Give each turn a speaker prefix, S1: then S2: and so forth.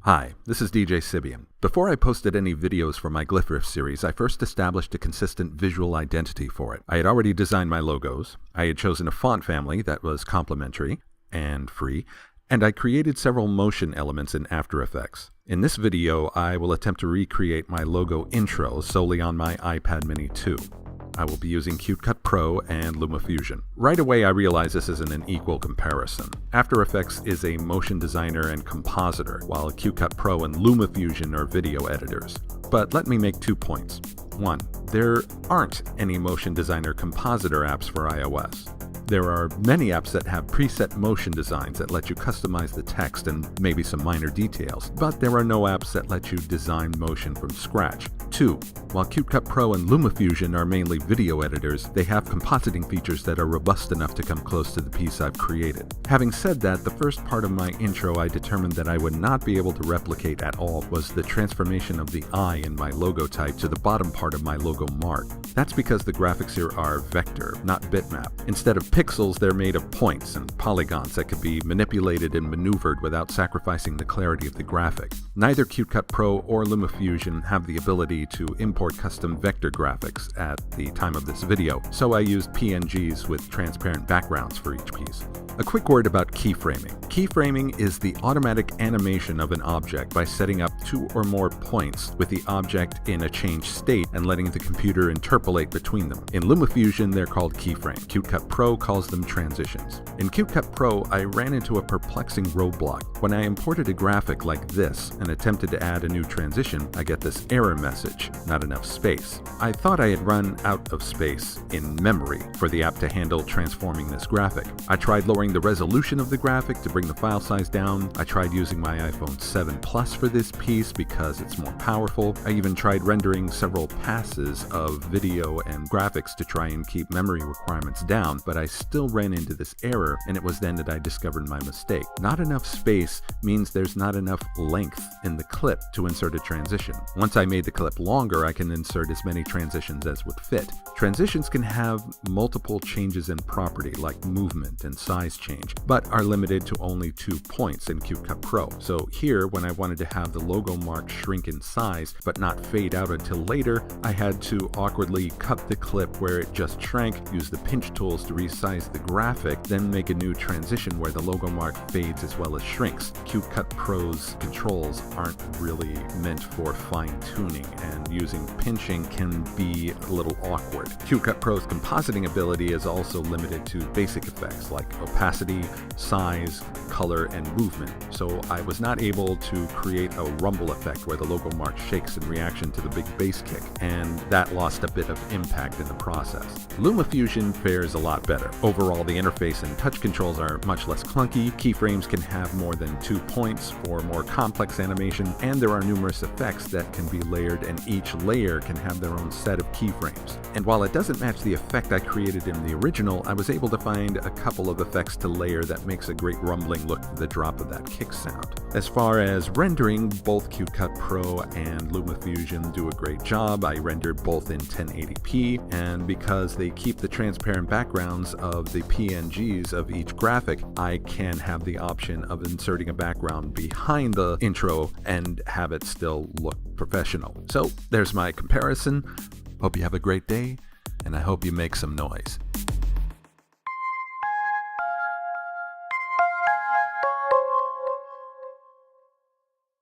S1: Hi, this is DJ Sibian. Before I posted any videos for my Glyph series, I first established a consistent visual identity for it. I had already designed my logos, I had chosen a font family that was complementary and free, and I created several motion elements in After Effects. In this video, I will attempt to recreate my logo intro solely on my iPad Mini 2. I will be using CUT Pro and LumaFusion. Right away I realize this isn't an equal comparison. After Effects is a motion designer and compositor, while CUT Pro and LumaFusion are video editors. But let me make 2 points. 1. There aren't any motion designer compositor apps for iOS. There are many apps that have preset motion designs that let you customize the text and maybe some minor details, but there are no apps that let you design motion from scratch. 2. While CUT Pro and LumaFusion are mainly video editors, they have compositing features that are robust enough to come close to the piece I've created. Having said that, the first part of my intro I determined that I would not be able to replicate at all was the transformation of the eye in my logo type to the bottom part of my logo mark. That's because the graphics here are vector, not bitmap. Instead of pixels, they're made of points and polygons that can be manipulated and maneuvered without sacrificing the clarity of the graphic. Neither CUT Pro or LumaFusion have the ability to import custom vector graphics at the time of this video, so I used PNGs with transparent backgrounds for each piece. A quick word about keyframing. Keyframing is the automatic animation of an object by setting up 2 or more points with the object in a changed state and letting the computer interpolate between them. In LumaFusion, they're called keyframes. CUT Pro calls them transitions. In CUT Pro, I ran into a perplexing roadblock. When I imported a graphic like this and attempted to add a new transition, I get this error message, not enough space. I thought I had run out of space in memory for the app to handle transforming this graphic. I tried lowering the resolution of the graphic to bring the file size down. I tried using my iPhone 7 Plus for this piece because it's more powerful. I even tried rendering several passes of video and graphics to try and keep memory requirements down, but I still ran into this error, and it was then that I discovered my mistake. Not enough space means there's not enough length in the clip to insert a transition. Once I made the clip longer, I can insert as many transitions as would fit. Transitions can have multiple changes in property like movement and size change, but are limited to only 2 points in CUT Pro. So here, when I wanted to have the logo mark shrink in size but not fade out until later, I had to awkwardly cut the clip where it just shrank, use the pinch tools to resize the graphic, then make a new transition where the logo mark fades as well as shrinks. CUT Pro's controls aren't really meant for fine-tuning, and using pinching can be a little awkward. CUT Pro's compositing ability is also limited to basic effects like opacity, size, color, and movement, so I was not able to create a rumble effect where the logo mark shakes in reaction to the big bass kick, and that lost a bit of impact in the process. LumaFusion fares a lot better. Overall, the interface and touch controls are much less clunky, keyframes can have more than 2 points for more complex animation, and there are numerous effects that can be layered, and each layer can have their own set of keyframes. And while it doesn't match the effect I created in the original, I was able to find a couple of effects to layer that makes a great rumbling look to the drop of that kick sound. As far as rendering, both CUT Pro and LumaFusion do a great job. I rendered both in 1080p, and because they keep the transparent backgrounds of the PNGs of each graphic, I can have the option of inserting a background behind the intro and have it still look professional. So there's my comparison. Hope you have a great day, and I hope you make some noise.